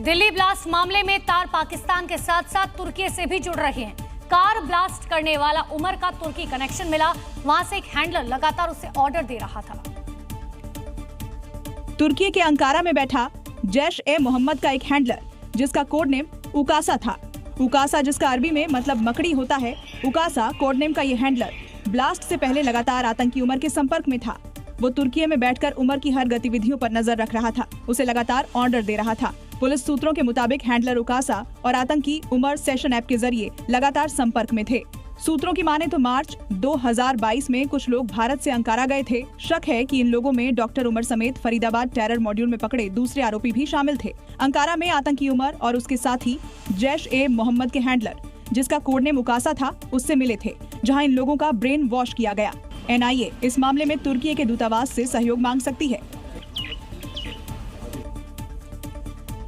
Delhi blast मामले में तार पाकिस्तान के साथ साथ तुर्की से भी जुड़ रहे हैं। कार ब्लास्ट करने वाला उमर का तुर्की कनेक्शन मिला, वहां से एक हैंडलर लगातार उसे ऑर्डर दे रहा था। तुर्की के अंकारा में बैठा जैश-ए-मोहम्मद का एक हैंडलर, जिसका कोड नेम उकासा था। उकासा जिसका अरबी में मतलब मकड़ी होता है, उकासा कोड नेम का ये हैंडलर ब्लास्ट से पहले लगातार आतंकी उमर के संपर्क में था। वो तुर्की में बैठकर उमर की हर गतिविधियों पर नजर रख रहा था, उसे लगातार ऑर्डर दे रहा था। पुलिस सूत्रों के मुताबिक हैंडलर उकासा और आतंकी उमर सेशन ऐप के जरिए लगातार संपर्क में थे। सूत्रों की माने तो मार्च 2022 में कुछ लोग भारत से अंकारा गए थे। शक है कि इन लोगों में डॉक्टर उमर समेत फरीदाबाद टेरर मॉड्यूल में पकड़े दूसरे आरोपी भी शामिल थे। अंकारा में आतंकी उमर और उसके साथी जैश-ए-मोहम्मद के हैंडलर, जिसका कोड नेम उकासा था, उससे मिले थे, जहां इन लोगों का ब्रेन वॉश किया गया। NIA इस मामले में तुर्की के दूतावास से सहयोग मांग सकती है।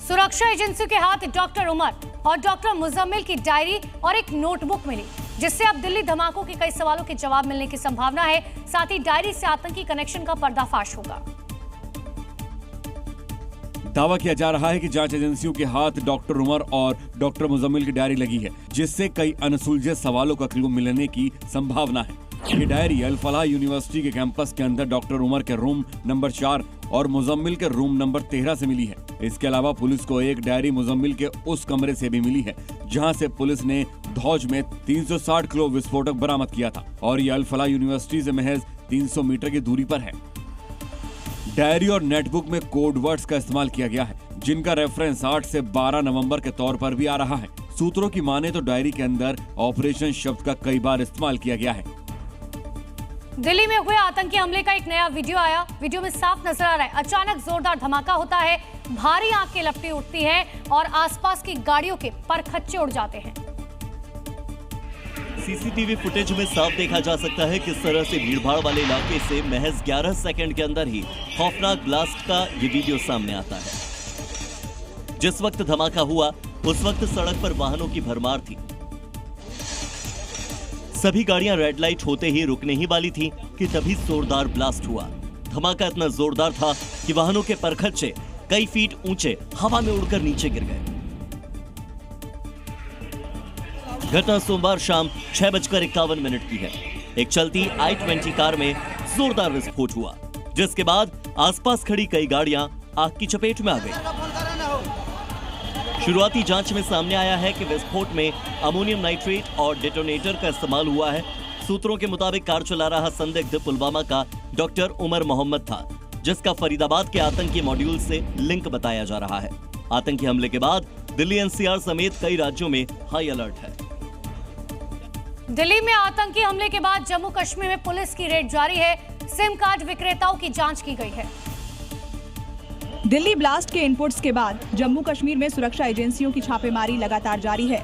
सुरक्षा एजेंसियों के हाथ डॉक्टर उमर और डॉक्टर मुजम्मिल की डायरी और एक नोटबुक मिली, जिससे अब दिल्ली धमाकों के कई सवालों के जवाब मिलने की संभावना है। साथ ही डायरी से आतंकी कनेक्शन का पर्दाफाश होगा। दावा किया जा रहा है कि जांच एजेंसियों के हाथ डॉक्टर उमर और डॉक्टर मुजम्मिल की डायरी लगी है, जिससे कई अनसुलझे सवालों का क्लू मिलने की संभावना है। ये डायरी अल फलाह यूनिवर्सिटी के कैंपस के अंदर डॉक्टर उमर के रूम नंबर 4 और मुजम्मिल के रूम नंबर 13 से मिली है। इसके अलावा पुलिस को एक डायरी मुजम्मिल के उस कमरे से भी मिली है, जहां से पुलिस ने धौज में 360 किलो विस्फोटक बरामद किया था, और ये अल फलाह यूनिवर्सिटी से महज 300 मीटर की दूरी पर है। डायरी और नेटबुक में कोड वर्ड्स का इस्तेमाल किया गया है, जिनका रेफरेंस 8 से 12 नवंबर के तौर पर भी आ रहा है। सूत्रों की माने तो डायरी के अंदर ऑपरेशन शब्द का कई बार इस्तेमाल किया गया है। दिल्ली में हुए आतंकी हमले का एक नया वीडियो आया। वीडियो में साफ नजर आ रहा है, अचानक जोरदार धमाका होता है, भारी आंखें लपटी उठती हैं और आसपास की गाड़ियों के परखच्चे उड़ जाते हैं। सीसीटीवी फुटेज में साफ देखा जा सकता है किस तरह से भीड़भाड़ वाले इलाके से महज 11 सेकंड के अंदर ही खौफनाक ब्लास्ट का ये वीडियो सामने आता है। जिस वक्त धमाका हुआ उस वक्त सड़क पर वाहनों की भरमार थी। सभी गाड़ियां रेड लाइट होते ही रुकने ही वाली थी कि तभी जोरदार ब्लास्ट हुआ। धमाका इतना जोरदार था कि वाहनों के परखच्चे कई फीट ऊंचे हवा में उड़कर नीचे गिर गए। घटना सोमवार शाम 6:51 की है। एक चलती I-20 कार में जोरदार विस्फोट हुआ, जिसके बाद आसपास खड़ी कई गाड़ियां आग की चपेट में आ गई। शुरुआती जांच में सामने आया है कि विस्फोट में अमोनियम नाइट्रेट और डेटोनेटर का इस्तेमाल हुआ है। सूत्रों के मुताबिक कार चला रहा संदिग्ध पुलवामा का डॉक्टर उमर मोहम्मद था, जिसका फरीदाबाद के आतंकी मॉड्यूल से लिंक बताया जा रहा है। आतंकी हमले के बाद दिल्ली NCR समेत कई राज्यों में हाई अलर्ट है। दिल्ली में आतंकी हमले के बाद जम्मू कश्मीर में पुलिस की रेड जारी है। सिम कार्ड विक्रेताओं की जांच की गई है। दिल्ली ब्लास्ट के इनपुट्स के बाद जम्मू कश्मीर में सुरक्षा एजेंसियों की छापेमारी लगातार जारी है।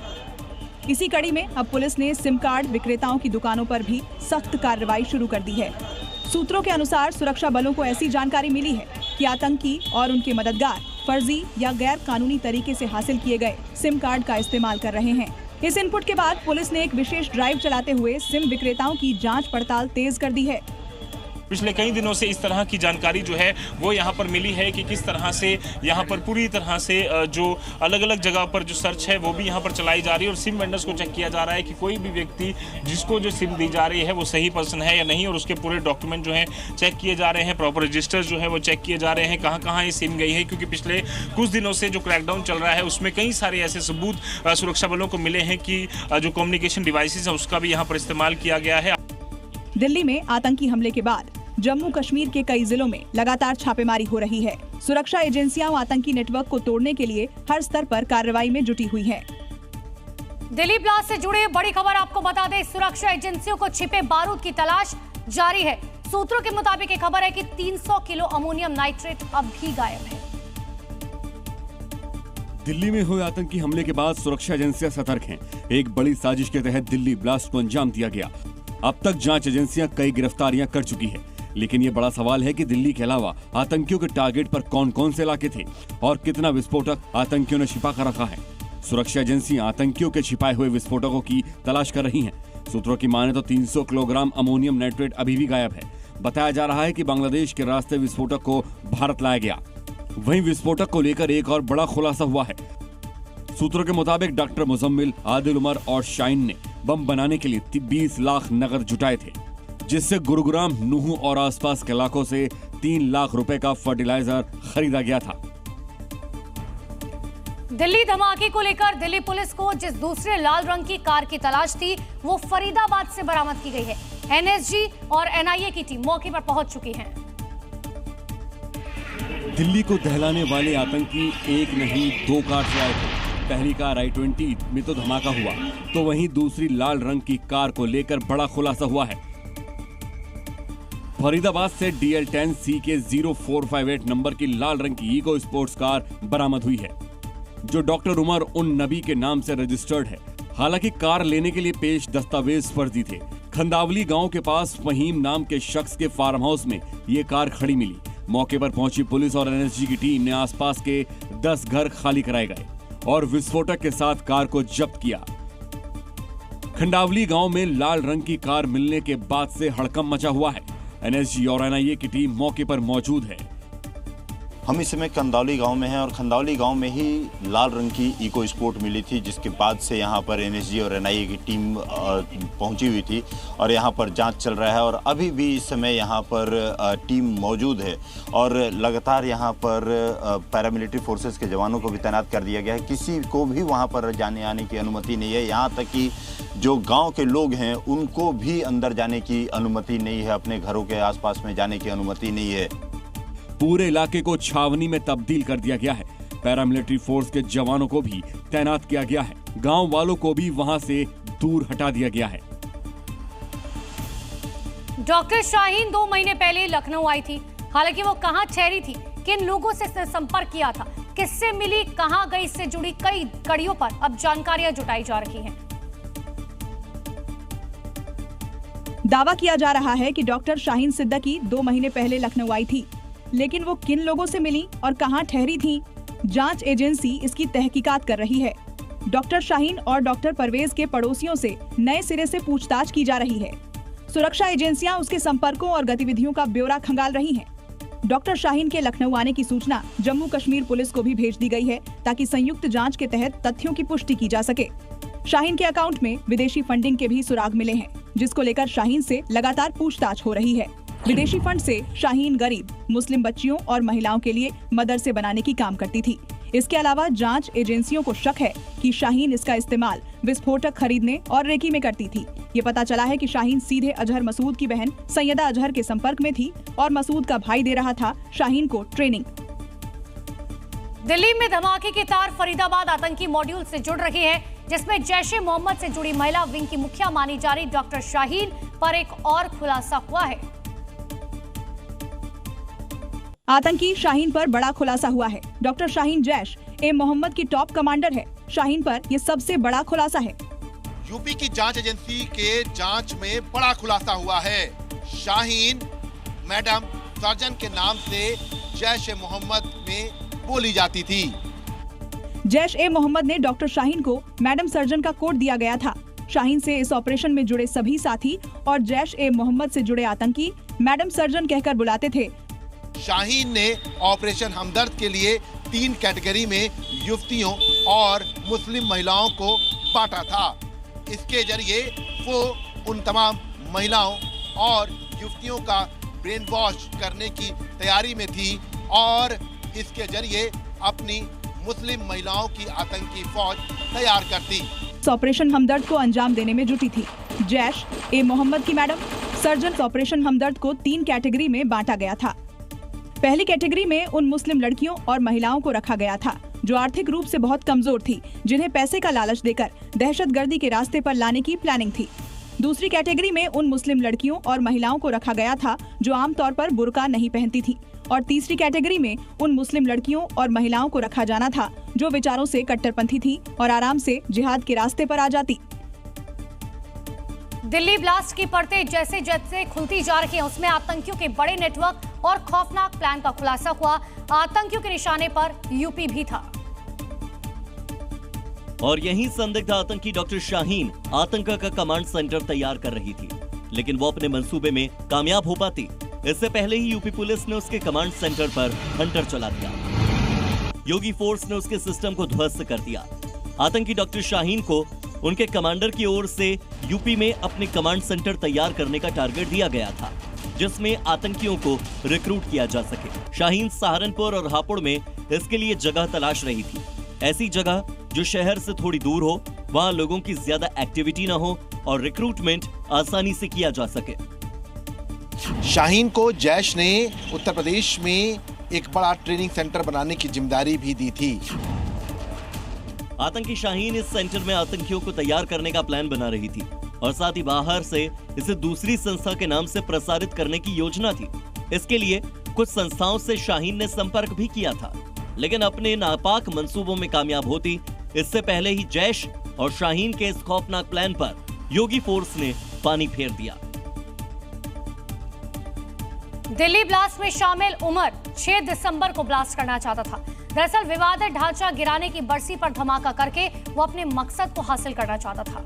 इसी कड़ी में अब पुलिस ने सिम कार्ड विक्रेताओं की दुकानों पर भी सख्त कार्रवाई शुरू कर दी है। सूत्रों के अनुसार सुरक्षा बलों को ऐसी जानकारी मिली है कि आतंकी और उनके मददगार फर्जी या गैर कानूनी तरीके से हासिल किए गए सिम कार्ड का इस्तेमाल कर रहे हैं। इस इनपुट के बाद पुलिस ने एक विशेष ड्राइव चलाते हुए सिम विक्रेताओं की जांच पड़ताल तेज कर दी है। पिछले कई दिनों से इस तरह की जानकारी जो है वो यहाँ पर मिली है कि किस तरह से यहाँ पर पूरी तरह से जो अलग अलग जगह पर जो सर्च है वो भी यहाँ पर चलाई जा रही है, और सिम वेंडर्स को चेक किया जा रहा है कि कोई भी व्यक्ति जिसको जो सिम दी जा रही है वो सही पर्सन है या नहीं, और उसके पूरे डॉक्यूमेंट जो है चेक किए जा रहे हैं, प्रॉपर रजिस्टर जो है वो चेक किए जा रहे हैं, कहाँ कहाँ ये सिम गई है। क्योंकि पिछले कुछ दिनों से जो क्रैकडाउन चल रहा है उसमें कई सारे ऐसे सबूत सुरक्षा बलों को मिले हैं कि जो कम्युनिकेशन डिवाइसेज है उसका भी यहाँ पर इस्तेमाल किया गया है। दिल्ली में आतंकी हमले के बाद जम्मू कश्मीर के कई जिलों में लगातार छापेमारी हो रही है। सुरक्षा एजेंसियां आतंकी नेटवर्क को तोड़ने के लिए हर स्तर पर कार्रवाई में जुटी हुई हैं। दिल्ली ब्लास्ट से जुड़ी बड़ी खबर आपको बता दें, सुरक्षा एजेंसियों को छिपे बारूद की तलाश जारी है। सूत्रों के मुताबिक एक खबर है कि 300 किलो अमोनियम नाइट्रेट अब भी गायब है। दिल्ली में हुए आतंकी हमले के बाद सुरक्षा एजेंसियां सतर्क हैं। एक बड़ी साजिश के तहत दिल्ली ब्लास्ट को अंजाम दिया गया। अब तक जांच एजेंसियां कई गिरफ्तारियां कर चुकी है, लेकिन ये बड़ा सवाल है कि दिल्ली के अलावा आतंकियों के टारगेट पर कौन कौन से इलाके थे और कितना विस्फोटक आतंकियों ने छिपा कर रखा है। सुरक्षा एजेंसियां आतंकियों के छिपाए हुए विस्फोटकों की तलाश कर रही हैं। सूत्रों की माने तो 300 किलोग्राम अमोनियम नाइट्रेट अभी भी गायब है। बताया जा रहा है कि बांग्लादेश के रास्ते विस्फोटक को भारत लाया गया। वहीं विस्फोटक को लेकर एक और बड़ा खुलासा हुआ है। सूत्रों के मुताबिक डॉक्टर मुजम्मिल, आदिल उमर और शाहीन ने बम बनाने के लिए 20 लाख नगद जुटाए थे, जिससे गुरुग्राम, नूह और आसपास के इलाकों से 3 लाख रुपए का फर्टिलाइजर खरीदा गया था। दिल्ली धमाके को लेकर दिल्ली पुलिस को जिस दूसरे लाल रंग की कार की तलाश थी, वो फरीदाबाद से बरामद की गई है। एनएसजी और एनआईए की टीम मौके पर पहुंच चुकी है। दिल्ली को दहलाने वाले आतंकी एक नहीं 2 कार से आए थे। पहली कार I-20 में तो धमाका हुआ, तो वहीं दूसरी लाल रंग की कार को लेकर बड़ा खुलासा हुआ है। फरीदाबाद से DL10C के 0458 नंबर की लाल रंग की इको स्पोर्ट्स कार बरामद हुई है, जो डॉक्टर उमर उन नबी के नाम से रजिस्टर्ड है। हालांकि कार लेने के लिए पेश दस्तावेज फर्जी थे। खंदावली गांव के पास फहीम नाम के शख्स के फार्म हाउस में ये कार खड़ी मिली। मौके पर पहुंची पुलिस और एनएसजी की टीम ने आसपास के 10 घर खाली कराए गए और विस्फोटक के साथ कार को जब्त किया। खंडावली गांव में लाल रंग की कार मिलने के बाद से हड़कंप मचा हुआ है। एनएसजी और एनआईए की टीम मौके पर मौजूद है। हम इस समय खंदावली गांव में हैं और खंदावली गांव में ही लाल रंग की इको स्पोर्ट मिली थी, जिसके बाद से यहां पर एनएसजी और एनआईए की टीम पहुंची हुई थी और यहां पर जांच चल रहा है। और अभी भी इस समय यहां पर टीम मौजूद है और लगातार यहां पर पैरामिलिट्री फोर्सेस के जवानों को भी तैनात कर दिया गया है। किसी को भी वहां पर जाने आने की अनुमति नहीं है। यहाँ तक कि जो गाँव के लोग हैं उनको भी अंदर जाने की अनुमति नहीं है, अपने घरों के आसपास में जाने की अनुमति नहीं है। पूरे इलाके को छावनी में तब्दील कर दिया गया है। पैरामिलिट्री फोर्स के जवानों को भी तैनात किया गया है। गांव वालों को भी वहां से दूर हटा दिया गया है। डॉक्टर शाहीन 2 महीने पहले लखनऊ आई थी। हालांकि वो कहां ठहरी थी, किन लोगों से संपर्क किया था, किससे मिली, कहां गई, इससे जुड़ी कई कड़ियों पर अब जानकारियां जुटाई जा रही हैं। दावा किया जा रहा है कि डॉक्टर शाहीन सिद्दीकी 2 महीने पहले लखनऊ आई थी, लेकिन वो किन लोगों से मिली और कहां ठहरी थी, जांच एजेंसी इसकी तहकीकात कर रही है। डॉक्टर शाहीन और डॉक्टर परवेज के पड़ोसियों से नए सिरे से पूछताछ की जा रही है। सुरक्षा एजेंसियां उसके संपर्कों और गतिविधियों का ब्यौरा खंगाल रही हैं। डॉक्टर शाहीन के लखनऊ आने की सूचना जम्मू कश्मीर पुलिस को भी भेज दी गई है, ताकि संयुक्त जांच के तहत तथ्यों की पुष्टि की जा सके। शाहीन के अकाउंट में विदेशी फंडिंग के भी सुराग मिले हैं, जिसको लेकर शाहीन से लगातार पूछताछ हो रही है। विदेशी फंड से शाहीन गरीब मुस्लिम बच्चियों और महिलाओं के लिए मदरसे बनाने की काम करती थी। इसके अलावा जांच एजेंसियों को शक है कि शाहीन इसका इस्तेमाल विस्फोटक खरीदने और रेकी में करती थी। ये पता चला है कि शाहीन सीधे अजहर मसूद की बहन सैयदा अजहर के संपर्क में थी और मसूद का भाई दे रहा था शाहीन को ट्रेनिंग। दिल्ली में धमाके की तार फरीदाबाद आतंकी मॉड्यूल से जुड़ रही है, जिसमें जैश-ए मोहम्मद से जुड़ी महिला विंग की मुखिया मानी जा रही डॉक्टर शाहीन पर एक और खुलासा हुआ है। आतंकी शाहीन पर बड़ा खुलासा हुआ है। डॉक्टर शाहीन जैश-ए मोहम्मद की टॉप कमांडर है। शाहीन पर ये सबसे बड़ा खुलासा है। यूपी की जांच एजेंसी के जांच में बड़ा खुलासा हुआ है। शाहीन मैडम सर्जन के नाम से जैश-ए मोहम्मद में बोली जाती थी। जैश-ए मोहम्मद ने डॉक्टर शाहीन को मैडम सर्जन का कोड दिया गया था। शाहीन से इस ऑपरेशन में जुड़े सभी साथी और जैश-ए मोहम्मद से जुड़े आतंकी मैडम सर्जन कहकर बुलाते थे। शाहीन ने ऑपरेशन हमदर्द के लिए 3 कैटेगरी में युवतियों और मुस्लिम महिलाओं को बांटा था। इसके जरिए वो उन तमाम महिलाओं और युवतियों का ब्रेन वॉश करने की तैयारी में थी और इसके जरिए अपनी मुस्लिम महिलाओं की आतंकी फौज तैयार करती। ऑपरेशन हमदर्द को अंजाम देने में जुटी थी। जैश-ए मोहम्मद की मैडम सर्जन ऑपरेशन हमदर्द को 3 कैटेगरी में बांटा गया था। पहली कैटेगरी में उन मुस्लिम लड़कियों और महिलाओं को रखा गया था जो आर्थिक रूप से बहुत कमजोर थी, जिन्हें पैसे का लालच देकर दहशतगर्दी के रास्ते पर लाने की प्लानिंग थी। दूसरी कैटेगरी में उन मुस्लिम लड़कियों और महिलाओं को रखा गया था जो आमतौर पर बुर्का नहीं पहनती थी। और तीसरी कैटेगरी में उन मुस्लिम लड़कियों और महिलाओं को रखा जाना था जो विचारों से कट्टरपंथी थी और आराम से जिहाद के रास्ते पर आ जाती। दिल्ली ब्लास्ट की परतें जैसे जैसे खुलती जा रही हैं, उसमें आतंकियों के बड़े नेटवर्क और खौफनाक प्लान का खुलासा हुआ। आतंकियों के निशाने पर यूपी भी था। और यही संदिग्ध आतंकी डॉक्टर शाहीन आतंक का कमांड सेंटर तैयार कर रही थी, लेकिन वो अपने मंसूबे में कामयाब हो पाती। इससे पहले ही यूपी पुलिस ने उसके कमांड सेंटर पर हंटर चला दिया। योगी फोर्स ने उसके सिस्टम को ध्वस्त कर दिया। आतंकी डॉक्टर शाहीन को उनके कमांडर की ओर से यूपी में अपने कमांड सेंटर तैयार करने का टारगेट दिया गया था, जिसमें आतंकियों को रिक्रूट किया जा सके। शाहीन सहारनपुर और हापुड़ में इसके लिए जगह तलाश रही थी, ऐसी जगह जो शहर से थोड़ी दूर हो, वहां लोगों की ज्यादा एक्टिविटी न हो और रिक्रूटमेंट आसानी से किया जा सके। शाहीन को जैश ने उत्तर प्रदेश में एक बड़ा ट्रेनिंग सेंटर बनाने की जिम्मेदारी भी दी थी। आतंकी शाहीन इस सेंटर में आतंकियों को तैयार करने का प्लान बना रही थी और साथ ही बाहर से इसे दूसरी संस्था के नाम से प्रसारित करने की योजना थी। इसके लिए कुछ संस्थाओं से शाहीन ने संपर्क भी किया था, लेकिन अपने नापाक मंसूबों में कामयाब होती इससे पहले ही जैश और शाहीन के इस खौफनाक प्लान पर योगी फोर्स ने पानी फेर दिया। दिल्ली ब्लास्ट में शामिल उमर 6 दिसंबर को ब्लास्ट करना चाहता था। दरअसल विवादित ढांचा गिराने की बरसी पर धमाका करके वो अपने मकसद को हासिल करना चाहता था।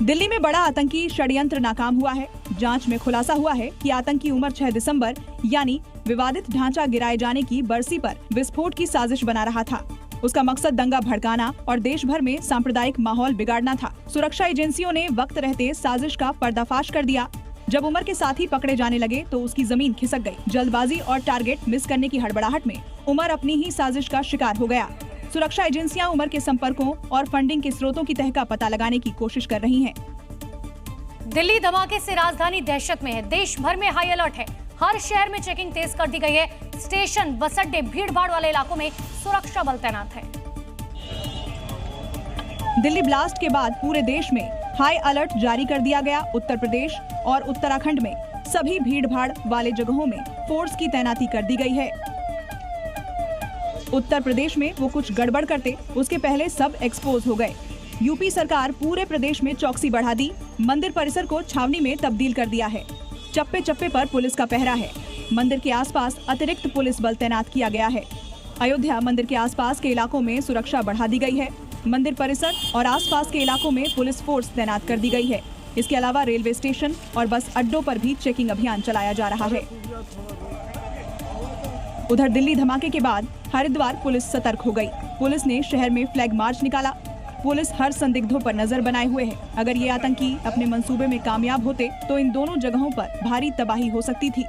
दिल्ली में बड़ा आतंकी षड्यंत्र नाकाम हुआ है। जांच में खुलासा हुआ है कि आतंकी उमर 6 दिसंबर यानी विवादित ढांचा गिराए जाने की बरसी पर विस्फोट की साजिश बना रहा था। उसका मकसद दंगा भड़काना और देश भर में सांप्रदायिक माहौल बिगाड़ना था। सुरक्षा एजेंसियों ने वक्त रहते साजिश का पर्दाफाश कर दिया। जब उमर के साथी पकड़े जाने लगे तो उसकी जमीन खिसक गई। जल्दबाजी और टारगेट मिस करने की हड़बड़ाहट में उमर अपनी ही साजिश का शिकार हो गया। सुरक्षा एजेंसियां उमर के संपर्कों और फंडिंग के स्रोतों की तह का पता लगाने की कोशिश कर रही हैं। दिल्ली धमाके से राजधानी दहशत में है। देश भर में हाई अलर्ट है। हर शहर में चेकिंग तेज कर दी गई है। स्टेशन, बस अड्डे, भीड़ भाड़ वाले इलाकों में सुरक्षा बल तैनात है। दिल्ली ब्लास्ट के बाद पूरे देश में हाई अलर्ट जारी कर दिया गया। उत्तर प्रदेश और उत्तराखंड में सभी भीड़ भाड़ वाले जगहों में फोर्स की तैनाती कर दी गई है। उत्तर प्रदेश में वो कुछ गड़बड़ करते उसके पहले सब एक्सपोज हो गए। यूपी सरकार पूरे प्रदेश में चौकसी बढ़ा दी। मंदिर परिसर को छावनी में तब्दील कर दिया है। चप्पे चप्पे पर पुलिस का पहरा है। मंदिर के आसपास अतिरिक्त पुलिस बल तैनात किया गया है। अयोध्या मंदिर के आसपास के इलाकों में सुरक्षा बढ़ा दी गई है। मंदिर परिसर और आसपास के इलाकों में पुलिस फोर्स तैनात कर दी गई है। इसके अलावा रेलवे स्टेशन और बस अड्डों पर भी चेकिंग अभियान चलाया जा रहा है। उधर दिल्ली धमाके के बाद हरिद्वार पुलिस सतर्क हो गई। पुलिस ने शहर में फ्लैग मार्च निकाला। पुलिस हर संदिग्धों पर नजर बनाए हुए है। अगर ये आतंकी अपने मंसूबे में कामयाब होते तो इन दोनों जगहों पर भारी तबाही हो सकती थी।